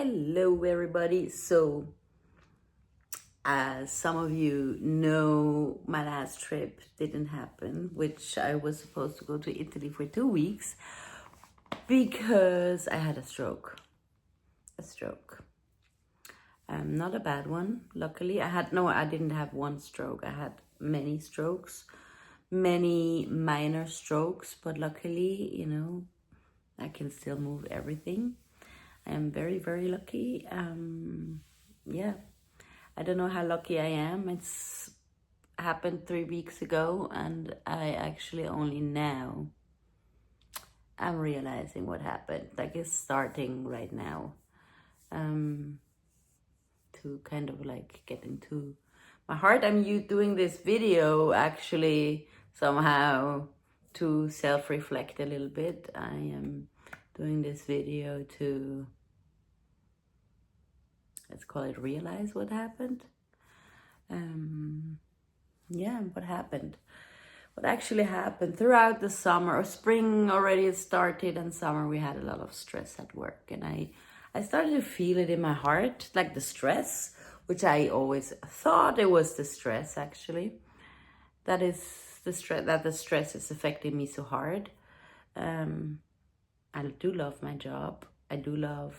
Hello everybody. So as some of you know, my last trip didn't happen, which I was supposed to go to Italy for 2 weeks because I had a stroke. Not a bad one, luckily. I didn't have one stroke. I had many strokes, many minor strokes, but luckily, I can still move everything. I am very, very lucky. Yeah, I don't know how lucky I am. It's happened 3 weeks ago, and I actually only now I'm realizing what happened. Like it's starting right now. To kind of like get into my heart. I'm doing this video actually somehow to self-reflect a little bit. I am doing this video to, let's call it, realize what happened. What happened? What actually happened throughout the summer, or spring already started, and summer we had a lot of stress at work, and I started to feel it in my heart, like the stress, which I always thought it was the stress actually. That is the stress, that the stress is affecting me so hard. I do love my job. I do love,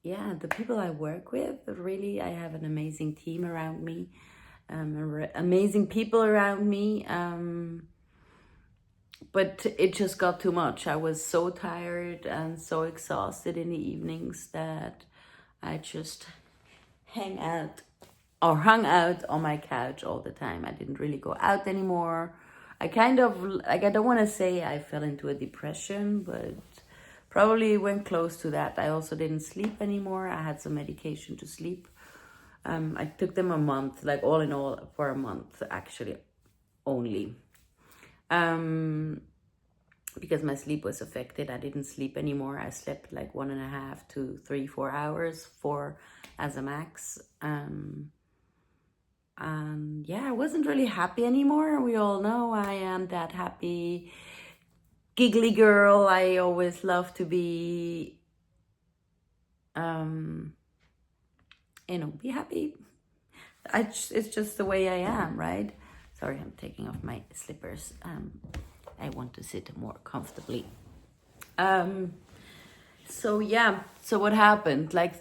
the people I work with. Really, I have an amazing team around me, amazing people around me. But it just got too much. I was so tired and so exhausted in the evenings that I just hung out on my couch all the time. I didn't really go out anymore. I kind of, like, I don't want to say I fell into a depression, but probably went close to that. I also didn't sleep anymore. I had some medication to sleep. I took them a month, like all in all for a month actually only. Because my sleep was affected. I didn't sleep anymore. I slept like 1.5 to 3-4 hours, 4 as a max. And yeah, I wasn't really happy anymore. We all know I am that happy, giggly girl. I always love to be, be happy. It's just the way I am, right? Sorry, I'm taking off my slippers. I want to sit more comfortably. So what happened? Like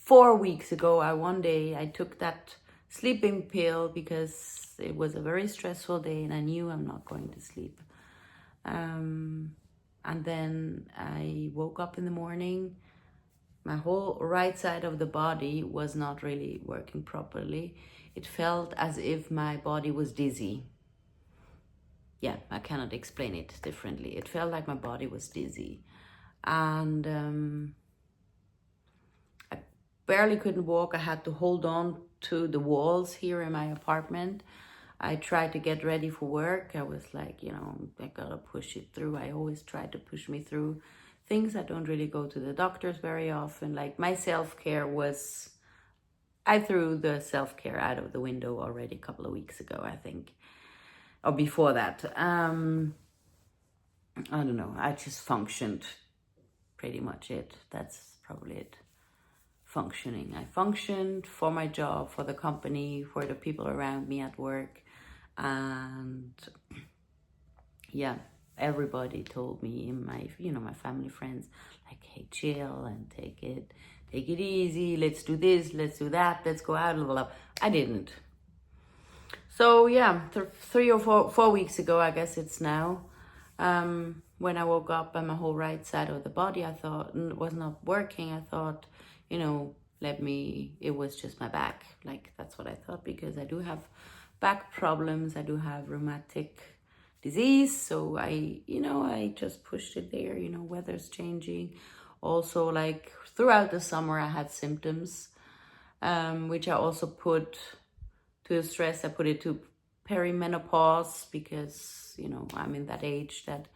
4 weeks ago, one day I took that sleeping pill because it was a very stressful day and I knew I'm not going to sleep. And then I woke up in the morning. My whole right side of the body was not really working properly. It felt as if my body was dizzy. Yeah, I cannot explain it differently. It felt like my body was dizzy. And I barely couldn't walk. I had to hold on to the walls here in my apartment. I tried to get ready for work. I was like, I gotta push it through. I always try to push me through things. I don't really go to the doctors very often. Like my self-care was, I threw the self-care out of the window already a couple of weeks ago, I think. Or before that. I don't know. I just functioned, pretty much it. That's probably it. Functioning. I functioned for my job, for the company, for the people around me at work. And yeah, everybody told me, my family, friends, like, hey, chill and take it easy. Let's do this, let's do that, let's go out, blah, blah, blah. I didn't. So yeah, 3 or 4 weeks ago, I guess it's now, when I woke up and my whole right side of the body, I thought, was not working. I thought, it was just my back. Like, that's what I thought, because I do have back problems. I do have rheumatic disease. So I just pushed it there. Weather's changing. Also, like, throughout the summer, I had symptoms, which I also put to stress. I put it to perimenopause because, I'm in that age that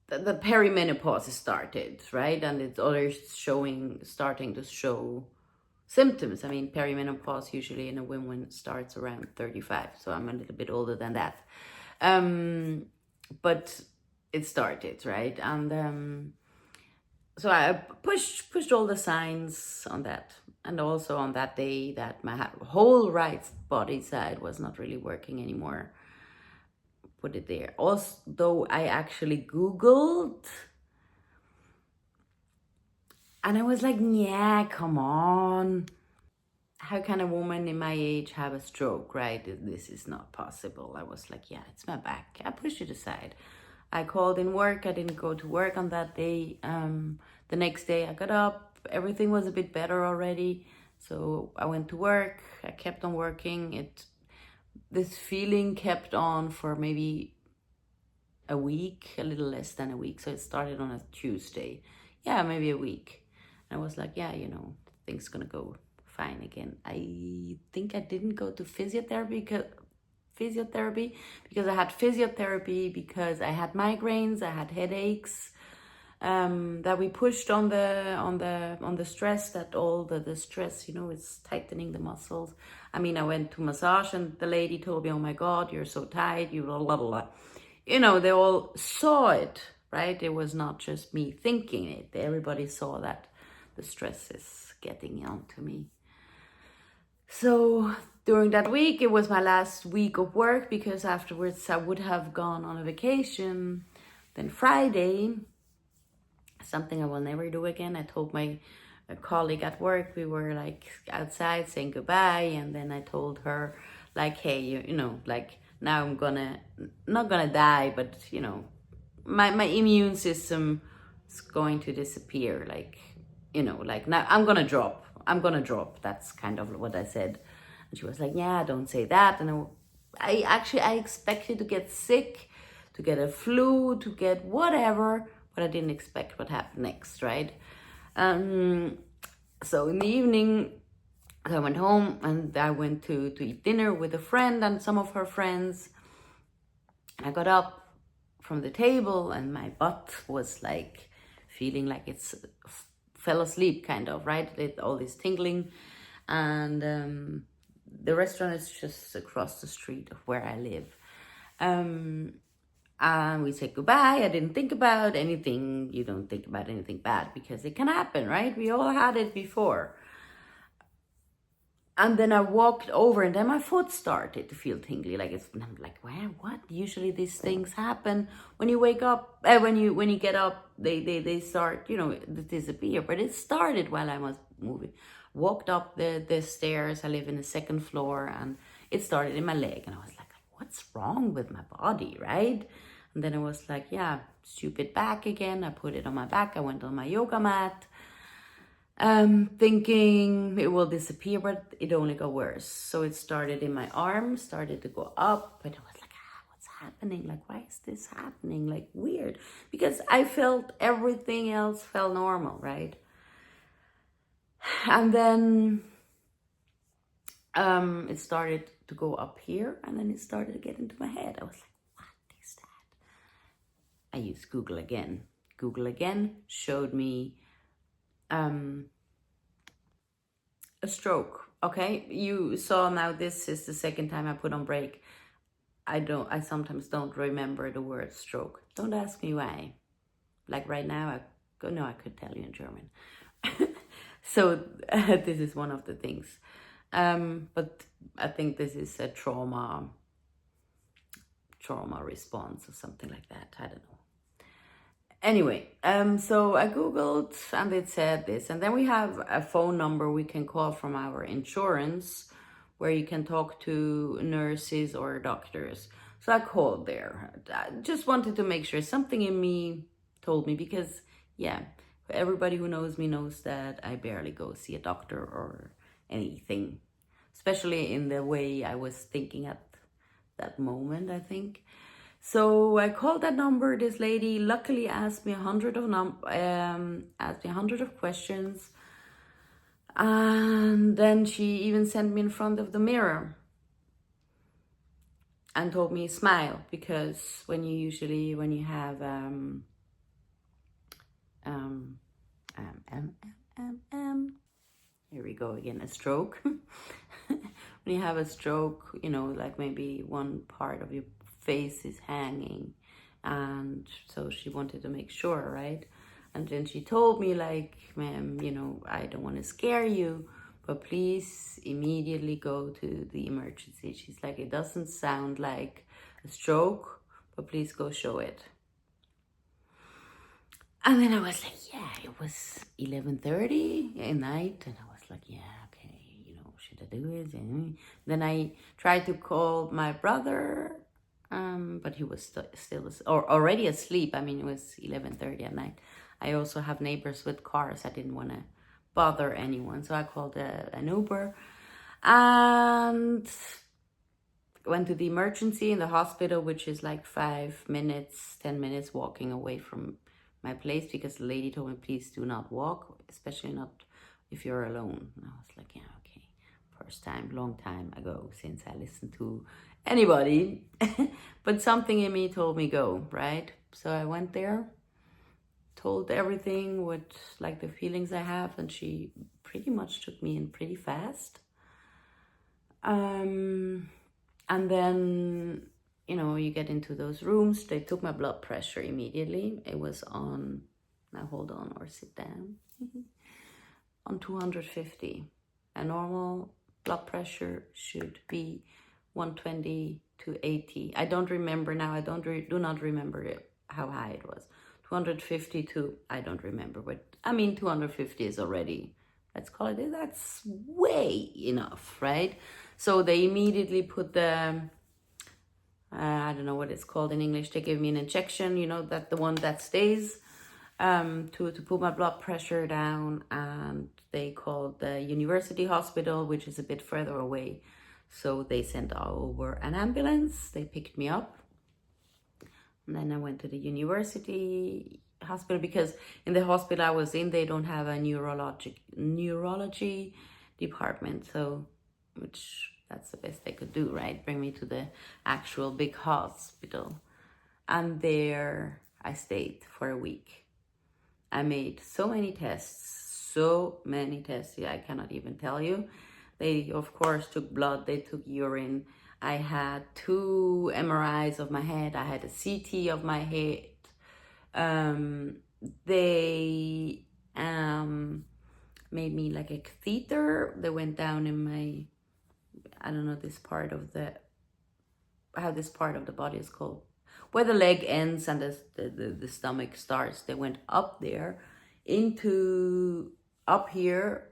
the perimenopause started, right? And it's already starting to show symptoms. I mean, perimenopause usually in a woman starts around 35. So I'm a little bit older than that. But it started, right? And So I pushed all the signs on that. And also on that day that my whole right body side was not really working anymore. Put it there. Also, though I actually Googled, and I was like, yeah, come on. How can a woman in my age have a stroke, right? This is not possible. I was like, yeah, it's my back. I pushed it aside. I called in work. I didn't go to work on that day. The next day I got up. Everything was a bit better already. So I went to work. I kept on working. This feeling kept on for maybe a week, a little less than a week. So it started on a Tuesday. Yeah, maybe a week. And I was like, yeah, things gonna go fine again. I think I didn't go to physiotherapy because I had physiotherapy because I had migraines, I had headaches. That we pushed on the stress, that all the stress, is tightening the muscles. I mean, I went to massage and the lady told me, oh my God, you're so tight, you blah, blah, blah. They all saw it, right? It was not just me thinking it. Everybody saw that the stress is getting onto me. So during that week, it was my last week of work because afterwards I would have gone on a vacation. Then Friday, something I will never do again. I told my colleague at work, we were like outside saying goodbye, and then I told her like, hey, like now I'm not gonna die, but my immune system is going to disappear. Like, like now I'm gonna drop. That's kind of what I said. And she was like, yeah, don't say that. And I expected to get sick, to get a flu, to get whatever, but I didn't expect what happened next, right? So in the evening, I went home and I went to eat dinner with a friend and some of her friends. And I got up from the table and my butt was like feeling like it's fell asleep, kind of, right? All this tingling. And the restaurant is just across the street of where I live. And we said goodbye. I didn't think about anything. You don't think about anything bad because it can happen, right? We all had it before. And then I walked over and then my foot started to feel tingly. And I'm like, wow, what? Usually these things happen when you wake up, when you get up, they start, to disappear. But it started while I was moving. Walked up the stairs. I live in the second floor and it started in my leg. And I was like, what's wrong with my body, right? And then it was like, yeah, stupid back again. I put it on my back. I went on my yoga mat. Thinking it will disappear, but it only got worse. So it started in my arm, started to go up, but I was like, what's happening? Like, why is this happening? Like, weird. Because I felt everything else felt normal, right? And then it started to go up here, and then it started to get into my head. I was like, what is that? I used Google again. Google again showed me a stroke. Okay, you saw now this is the second time I put on break. I sometimes don't remember the word stroke. Don't ask me why. Like right now, I could tell you in German. So this is one of the things. But I think this is a trauma response or something like that. I don't know. Anyway, so I Googled and it said this. And then we have a phone number we can call from our insurance where you can talk to nurses or doctors. So I called there. I just wanted to make sure. Something in me told me because, yeah, everybody who knows me knows that I barely go see a doctor or anything, especially in the way I was thinking at that moment, I think. So I called that number. This lady luckily asked me 100 of questions, and then she even sent me in front of the mirror and told me smile, because when you have here we go again, a stroke. When you have a stroke, like maybe one part of your face is hanging, and so she wanted to make sure, right? And then she told me, like, ma'am, I don't want to scare you, but please immediately go to the emergency. She's like, it doesn't sound like a stroke, but please go show it. And then I was like, yeah, it was 11:30 at night. And I was like, yeah, okay, should I do it? And then I tried to call my brother, but he was still already asleep. I mean, it was 11:30 at night. I also have neighbors with cars. I didn't want to bother anyone. So I called an Uber and went to the emergency in the hospital, which is like 5 minutes, 10 minutes walking away from my place, because the lady told me, please do not walk, especially not if you're alone. And I was like, yeah, okay. First time, long time ago since I listened to anybody. But something in me told me go, right? So I went there, told everything, what, like, the feelings I have, and she pretty much took me in pretty fast. And then, you get into those rooms. They took my blood pressure immediately. It was on, now hold on or sit down, on 250. A normal blood pressure should be 120 to 80. I don't remember now. I do not remember how high it was. 250 to, I don't remember, but I mean, 250 is already, let's call it, that's way enough, right? So they immediately put the, I don't know what it's called in English. They gave me an injection, that the one that stays, to put my blood pressure down. And they called the university hospital, which is a bit further away. So they sent over an ambulance. They picked me up. And then I went to the university hospital, because in the hospital I was in, they don't have a neurology department. So, which, that's the best they could do, right? Bring me to the actual big hospital. And there I stayed for a week. I made so many tests. Yeah, I cannot even tell you. They, of course, took blood, they took urine. I had 2 MRIs of my head. I had a CT of my head. They made me like a catheter. They went down in my, I don't know, this part of the, how this part of the body is called, where the leg ends and the stomach starts. They went up there into, up here,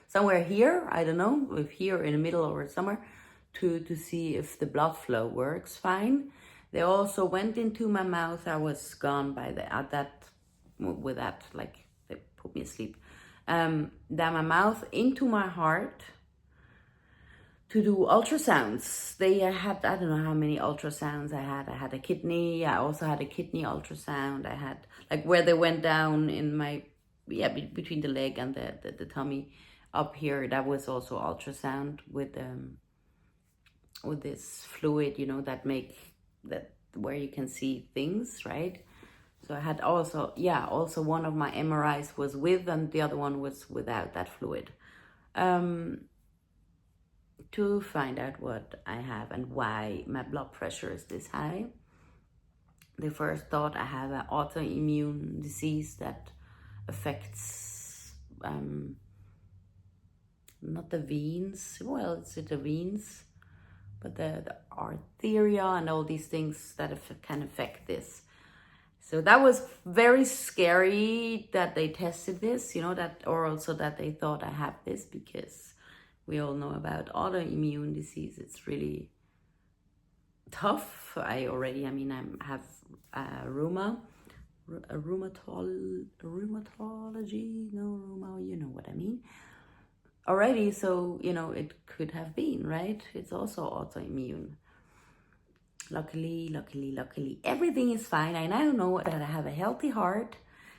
somewhere here, I don't know, if here in the middle or somewhere, to see if the blood flow works fine. They also went into my mouth. I was gone by with that, like, they put me asleep. Down my mouth into my heart to do ultrasounds. They had, I don't know how many ultrasounds I had. I had a kidney. I also had a kidney ultrasound. I had, like, where they went down in my, between the leg and the tummy up here. That was also ultrasound with this fluid, that where you can see things, right? So I had also one of my MRIs was with, and the other one was without that fluid, to find out what I have and why my blood pressure is this high. They first thought I have an autoimmune disease that affects, not the veins, well, it's the veins, but the arteria and all these things that can affect this. So that was very scary that they tested this, or also that they thought I have this, because we all know about autoimmune disease. It's really tough. I have rheumatology, you know what I mean already. So, it could have been, right? It's also autoimmune. Luckily, everything is fine. I now know that I have a healthy heart.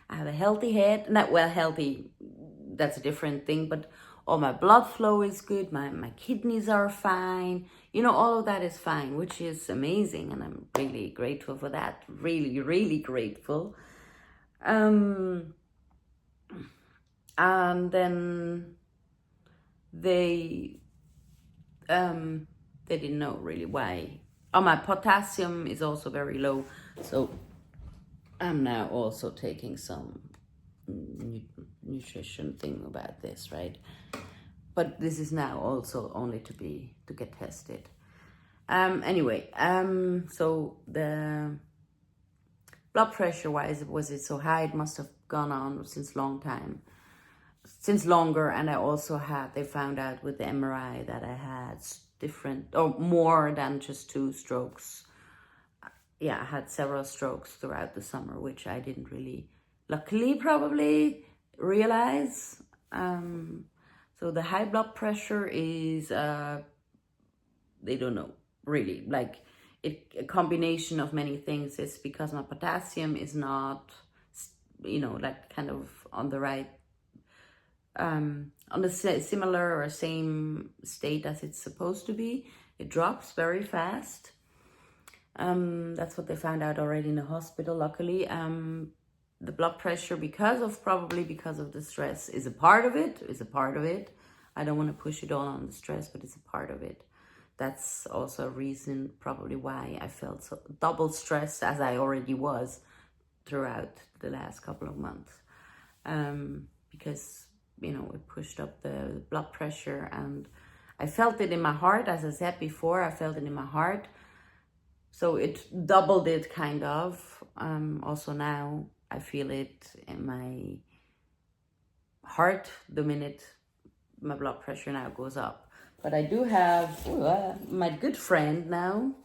I have a healthy head. Not well, healthy, that's a different thing, but all my blood flow is good. My kidneys are fine. All of that is fine, which is amazing. And I'm really grateful for that. Really, really grateful. And then they didn't know really why. Oh, my potassium is also very low. So I'm now also taking some nutrition thing about this, right? But this is now also only to get tested. Anyway, so the blood pressure wise, was it so high? It must have gone on since longer. And I also they found out with the MRI that I had different or more than just 2 strokes. Yeah, I had several strokes throughout the summer, which I didn't really, luckily, probably realize. So the high blood pressure is, they don't know really, like a combination of many things. It's because my potassium is not, like kind of on the right, on the similar or same state as it's supposed to be. It drops very fast. That's what they found out already in the hospital, luckily. The blood pressure, probably because of the stress, is a part of it. I don't want to push it all on the stress, but it's a part of it. That's also a reason probably why I felt so double stressed, as I already was throughout the last couple of months. Because, it pushed up the blood pressure, and I felt it in my heart. As I said before, I felt it in my heart. So it doubled it, kind of. Also now I feel it in my heart the minute my blood pressure now goes up. But I do have my good friend now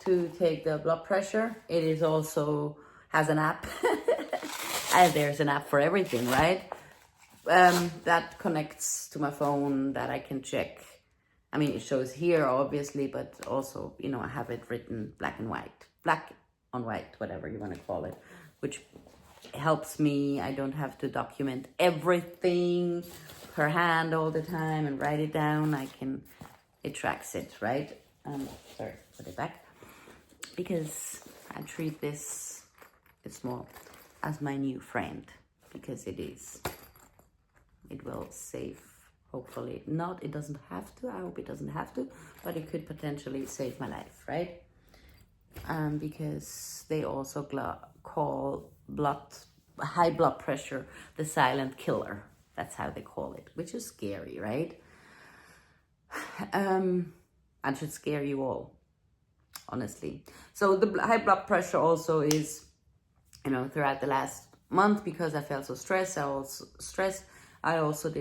to take the blood pressure. It is also has an app. And there's an app for everything, right? That connects to my phone, that I can check. I mean, it shows here, obviously, but also, I have it written black on white, whatever you want to call it, which helps me. I don't have to document everything per hand all the time and write it down. It tracks it, right? Sorry, put it back. Because I treat this, it's more as my new friend, because it is. It will save, hopefully not, it doesn't have to, I hope it doesn't have to, but it could potentially save my life, right? Because they also call high blood pressure the silent killer. That's how they call it, which is scary, right? And should scare you all, honestly. So the high blood pressure also is, throughout the last month, because I felt so stressed, I also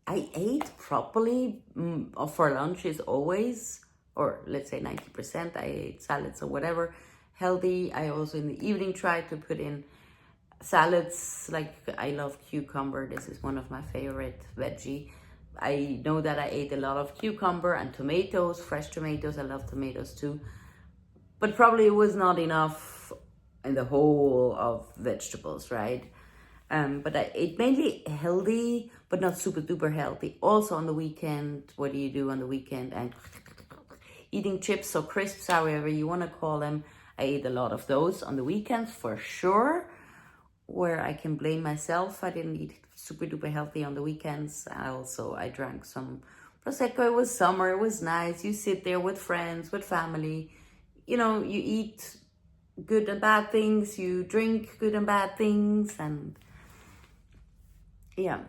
I ate properly for lunches always, or let's say 90%. I ate salads or whatever, healthy. I also in the evening tried to put in salads. Like, I love cucumber. This is one of my favorite veggie. I know that I ate a lot of cucumber and tomatoes, fresh tomatoes. I love tomatoes too. But probably it was not enough in the whole of vegetables, right? But I ate mainly healthy, but not super duper healthy. Also on the weekend, what do you do on the weekend? And eating chips or crisps, however you want to call them. I ate a lot of those on the weekends for sure, where I can blame myself. I didn't eat super duper healthy on the weekends. I drank some Prosecco. It was summer, it was nice. You sit there with friends, with family. You eat good and bad things, you drink good and bad things, and yeah.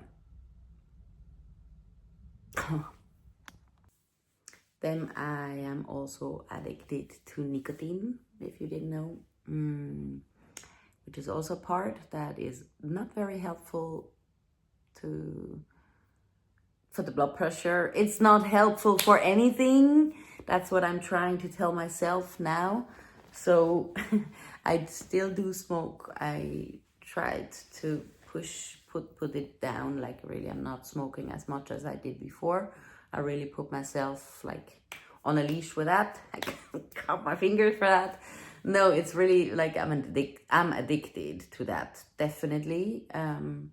Then I am also addicted to nicotine, if you didn't know, which is also a part that is not very helpful for the blood pressure. It's not helpful for anything. That's what I'm trying to tell myself now. So I still do smoke. I tried to put it down. Like, really, I'm not smoking as much as I did before. I really put myself like on a leash with that. I cut my fingers for that. No, it's really like I'm addicted to that, definitely. And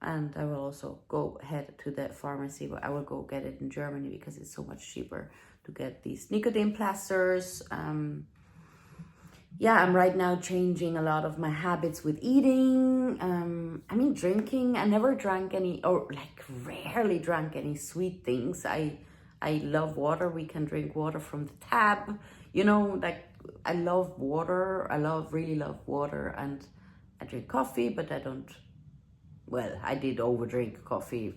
I will also head to the pharmacy, but I will go get it in Germany because it's so much cheaper to get these nicotine plasters. Yeah, I'm right now changing a lot of my habits with eating. Drinking. I never drank any, or like rarely drank any sweet things. I love water. We can drink water from the tap, like I love water. Really love water, and I drink coffee, but I don't, well, I did overdrink coffee.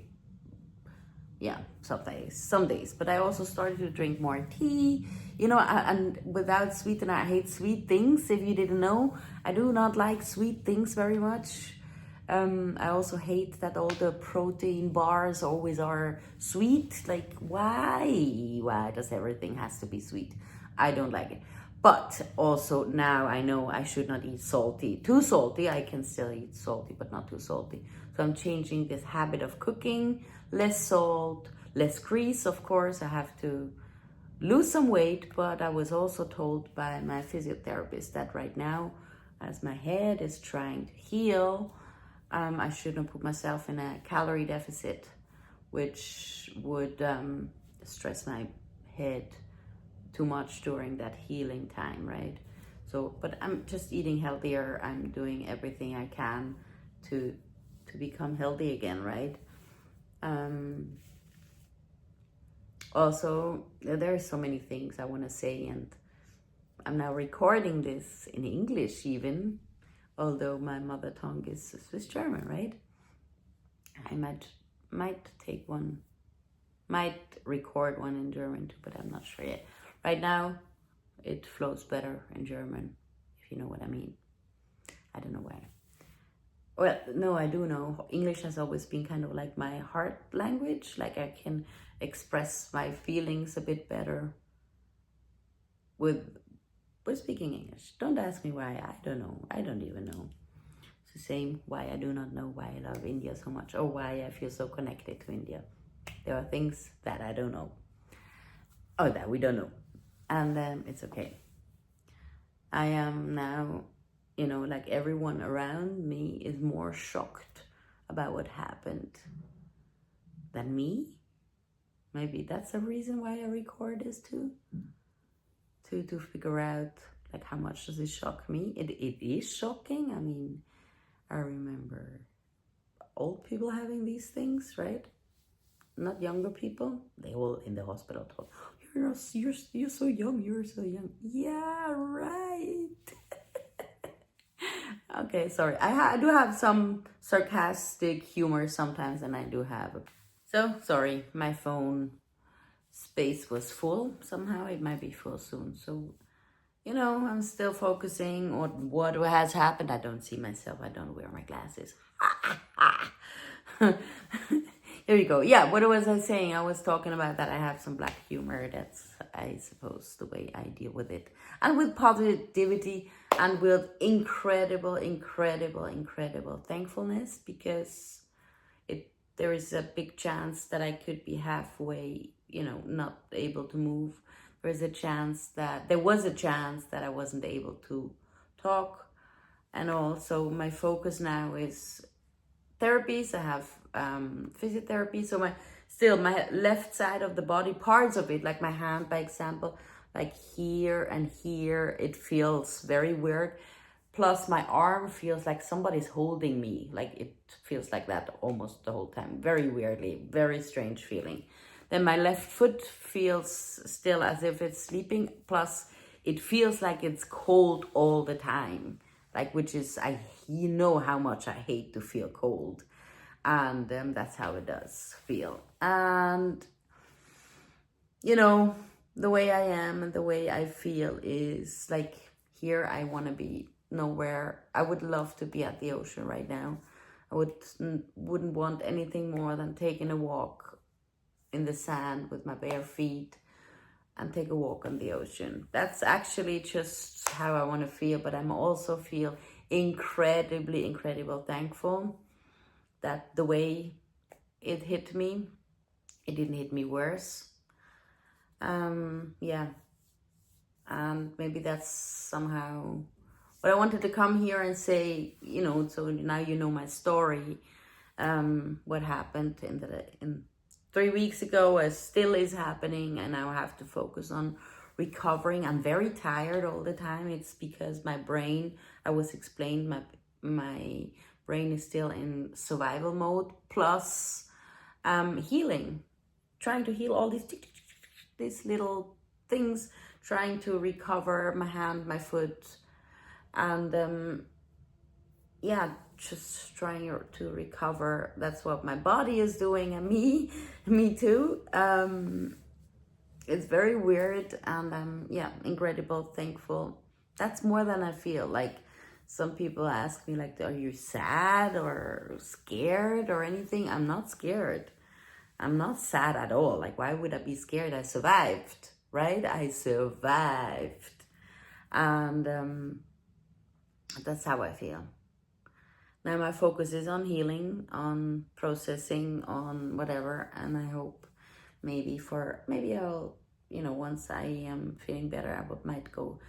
Yeah, some days, but I also started to drink more tea, and without sweetener. I hate sweet things. If you didn't know, I do not like sweet things very much. I also hate that all the protein bars always are sweet. Like, why does everything has to be sweet? I don't like it. But also now I know I should not eat too salty. I can still eat salty, but not too salty. So I'm changing this habit of cooking, less salt, less grease. Of course, I have to lose some weight, but I was also told by my physiotherapist that right now, as my head is trying to heal, I shouldn't put myself in a calorie deficit, which would stress my head too much during that healing time, right? So, but I'm just eating healthier. I'm doing everything I can to become healthy again, right? Also, there are so many things I want to say, and I'm now recording this in English even, although my mother tongue is Swiss German, right? I might record one in German too, but I'm not sure yet. Right now, it flows better in German, if you know what I mean. I don't know why. Well, no, I do know. English has always been kind of like my heart language. Like, I can express my feelings a bit better with speaking English. Don't ask me why. I don't know. I don't even know. It's the same why I do not know why I love India so much, or why I feel so connected to India. There are things that I don't know, or that we don't know, and it's okay. I am now, like everyone around me is more shocked about what happened than me. Maybe that's a reason why I record this too, to figure out like how much does it shock me. It is shocking. I mean, I remember old people having these things, right? Not younger people. They all in the hospital told, you're so young, you're so young. Yeah, right. Okay, sorry. I do have some sarcastic humor sometimes, and I do have. So, sorry, my phone space was full somehow. It might be full soon. So, I'm still focusing on what has happened. I don't see myself. I don't wear my glasses. Here we go. Yeah, what was I saying? I was talking about that I have some black humor. That's, I suppose, the way I deal with it. And with positivity and with incredible thankfulness, because there is a big chance that I could be halfway, not able to move. There was a chance that I wasn't able to talk. And also my focus now is therapies. I have physiotherapy. So my left side of the body, parts of it, like my hand, by example, like here and here, it feels very weird. Plus my arm feels like somebody's holding me. Like, it feels like that almost the whole time. Very weirdly, very strange feeling. Then my left foot feels still as if it's sleeping. Plus it feels like it's cold all the time. Like, which is, you know how much I hate to feel cold. And that's how it does feel. And, the way I am and the way I feel is like, here I want to be nowhere. I would love to be at the ocean right now. I wouldn't want anything more than taking a walk in the sand with my bare feet and take a walk on the ocean. That's actually just how I want to feel. But I'm also feel incredibly thankful that the way it hit me, it didn't hit me worse. Yeah. And maybe that's somehow, but I wanted to come here and say, so now you know my story. What happened in 3 weeks ago still is happening, and now I have to focus on recovering. I'm very tired all the time. It's because my brain, I was explained, my brain is still in survival mode, plus healing, trying to heal all these little things trying to recover my hand, my foot, and yeah, just trying to recover. That's what my body is doing, and me too. It's very weird, and yeah, incredible, thankful. That's more than I feel. Like, some people ask me, like, are you sad or scared or anything? I'm not scared. I'm not sad at all. Like, why would I be scared? I survived, right? I survived. And that's how I feel. Now my focus is on healing, on processing, on whatever. And I hope maybe I'll, once I am feeling better, I might go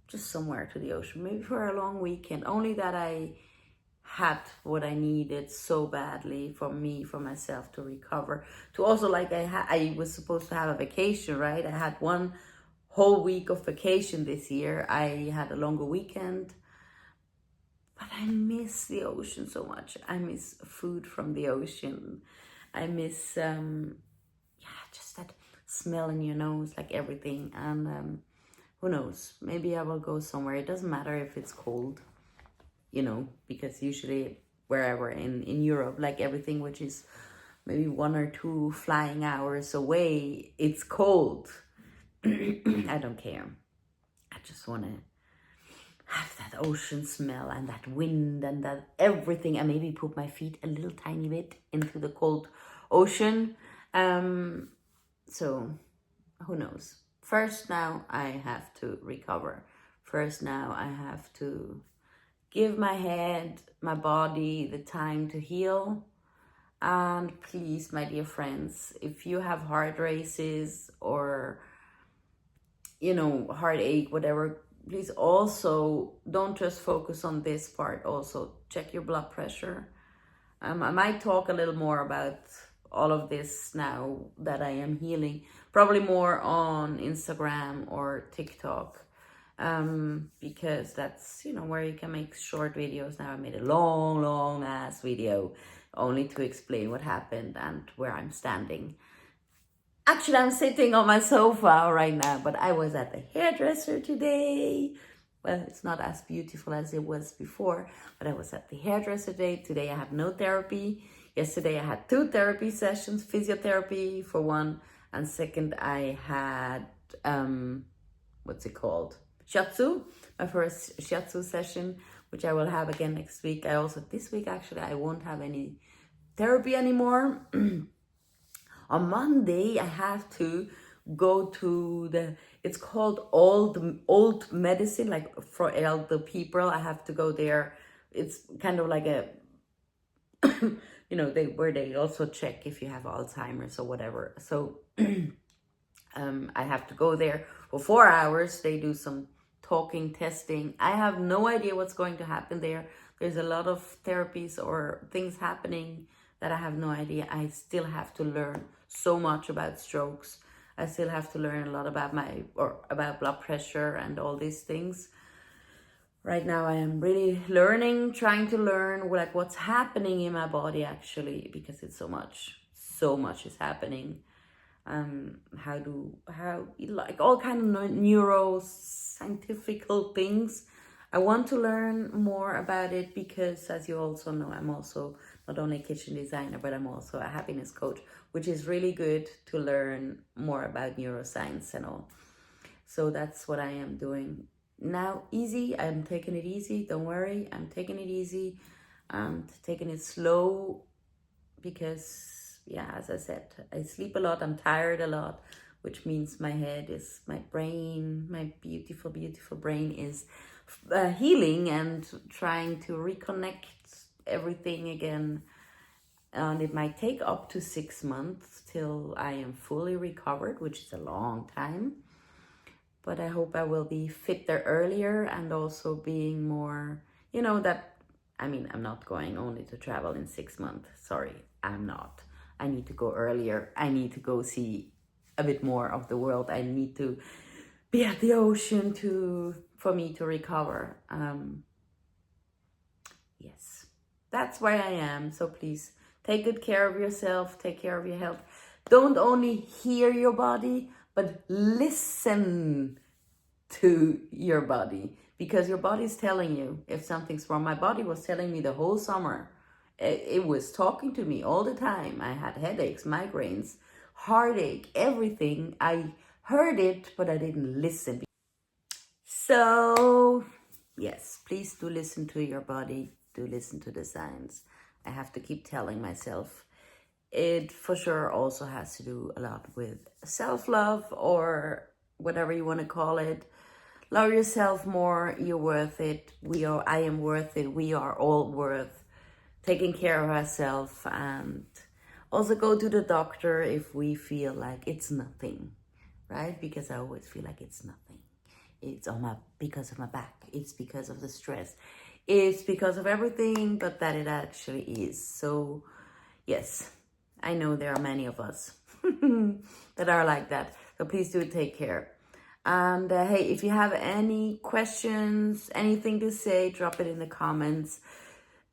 just somewhere to the ocean, maybe for a long weekend. Only that I had what I needed so badly for myself to recover. To also, like, I was supposed to have a vacation, right? I had one whole week of vacation this year. I had a longer weekend, but I miss the ocean so much. I miss food from the ocean. I miss, just that smell in your nose, like everything. And who knows? Maybe I will go somewhere. It doesn't matter if it's cold, because usually wherever in Europe, like everything which is maybe 1 or 2 flying hours away, it's cold. I don't care. I just want to have that ocean smell and that wind and that everything, and maybe put my feet a little tiny bit into the cold ocean. So who knows? First, now I have to recover. First, now I have to give my head, my body the time to heal. And please, my dear friends, if you have heart races or, heartache, whatever, please also don't just focus on this part. Also check your blood pressure. I might talk a little more about all of this now that I am healing, probably more on Instagram or TikTok, because that's, where you can make short videos. Now I made a long ass video only to explain what happened and where I'm standing. Actually, I'm sitting on my sofa right now, but I was at the hairdresser today. Well, it's not as beautiful as it was before, but I was at the hairdresser today. I have no therapy. Yesterday I had 2 therapy sessions, physiotherapy for one, and second I had, what's it called? Shiatsu, my first shiatsu session, which I will have again next week. This week actually, I won't have any therapy anymore. On Monday, I have to go to it's called old medicine, like for elder people. I have to go there. It's kind of like a, where they also check if you have Alzheimer's or whatever. So I have to go there for 4 hours. They do some talking, testing. I have no idea what's going to happen there. There's a lot of therapies or things happening that I have no idea. I still have to learn so much about strokes. I still have to learn a lot about about blood pressure and all these things. Right now I am really trying to learn like what's happening in my body actually, because it's so much is happening. How like all kind of neuroscientific things. I want to learn more about it because, as you also know, I'm also not only a kitchen designer, but I'm also a happiness coach, which is really good to learn more about neuroscience and all. So that's what I am doing now. I'm taking it easy. Don't worry, I'm taking it easy. I'm taking it slow because, yeah, as I said, I sleep a lot. I'm tired a lot, which means my brain, my beautiful, beautiful brain is healing and trying to reconnect everything again. And it might take up to 6 months till I am fully recovered, which is a long time. But I hope I will be fitter earlier and also being more, I'm not going only to travel in 6 months. Sorry, I'm not. I need to go earlier. I need to go see a bit more of the world. I need to be at the ocean for me to recover. Yes, that's where I am. So please take good care of yourself. Take care of your health. Don't only hear your body, but listen to your body, because your body's telling you if something's wrong. My body was telling me the whole summer. It was talking to me all the time. I had headaches, migraines, heartache, everything. I heard it, but I didn't listen. So, yes, please do listen to your body. Do listen to the signs. I have to keep telling myself. It for sure also has to do a lot with self-love, or whatever you want to call it. Love yourself more. You're worth it. I am worth it. We are all worth taking care of ourselves. And also go to the doctor if we feel like it's nothing, right? Because I always feel like it's nothing. It's because of my back. It's because of the stress. It's because of everything, but that it actually is. So yes, I know there are many of us that are like that. So please do take care. And hey, if you have any questions, anything to say, drop it in the comments.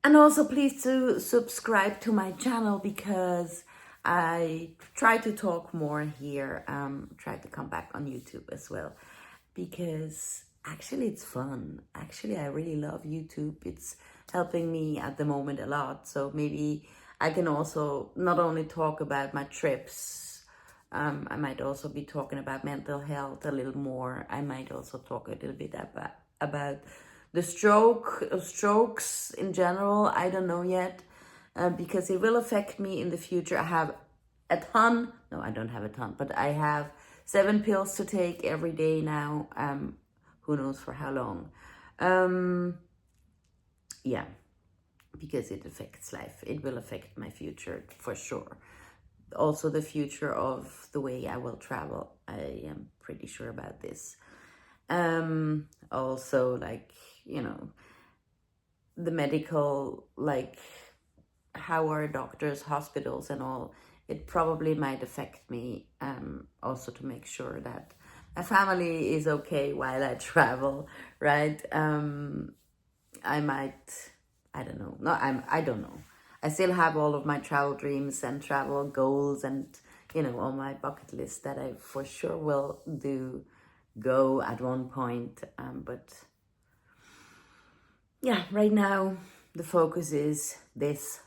And also please do subscribe to my channel, because I try to talk more here. Try to come back on YouTube as well, because actually it's fun. Actually, I really love YouTube. It's helping me at the moment a lot. So maybe I can also not only talk about my trips, I might also be talking about mental health a little more. I might also talk a little bit about the strokes in general. I don't know yet, because it will affect me in the future. I have a ton. No, I don't have a ton, but I have 7 pills to take every day now. Who knows for how long? Yeah, because it affects life. It will affect my future for sure. Also the future of the way I will travel. I am pretty sure about this. Also, like, you know, the medical, like how are doctors, hospitals and all, it probably might affect me, also to make sure that my family is okay while I travel, right? I might, I don't know. No, I don't know. I still have all of my travel dreams and travel goals and, you know, on my bucket list that I for sure will go at one point. But yeah, right now the focus is this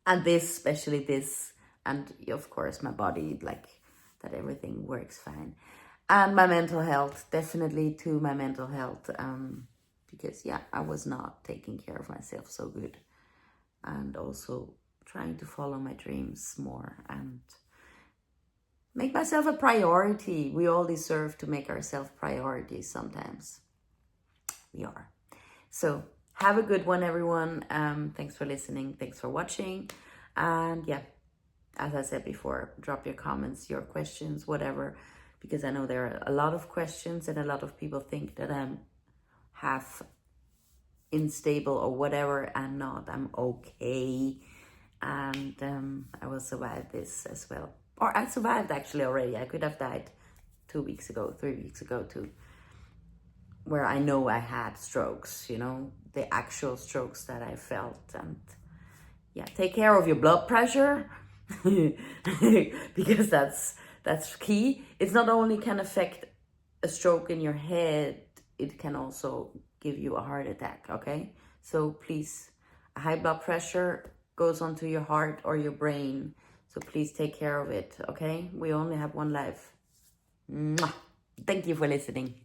and this, especially this, and of course my body, like that everything works fine. And my mental health, definitely to my mental health, because yeah, I was not taking care of myself so good. And also trying to follow my dreams more and make myself a priority. We all deserve to make ourselves priorities sometimes. We are. So have a good one, everyone. Thanks for listening. Thanks for watching. And yeah, as I said before, drop your comments, your questions, whatever, because I know there are a lot of questions and a lot of people think that I'm half unstable or whatever. I'm not. I'm okay. And I will survive this as well. Or I survived actually already. I could have died 2 weeks ago, 3 weeks ago too, where I know I had strokes, you know, the actual strokes that I felt. And yeah, take care of your blood pressure because that's key. It's not only can affect a stroke in your head, it can also give you a heart attack, okay? So please, a high blood pressure goes onto your heart or your brain. So please take care of it, okay? We only have one life. Mwah. Thank you for listening.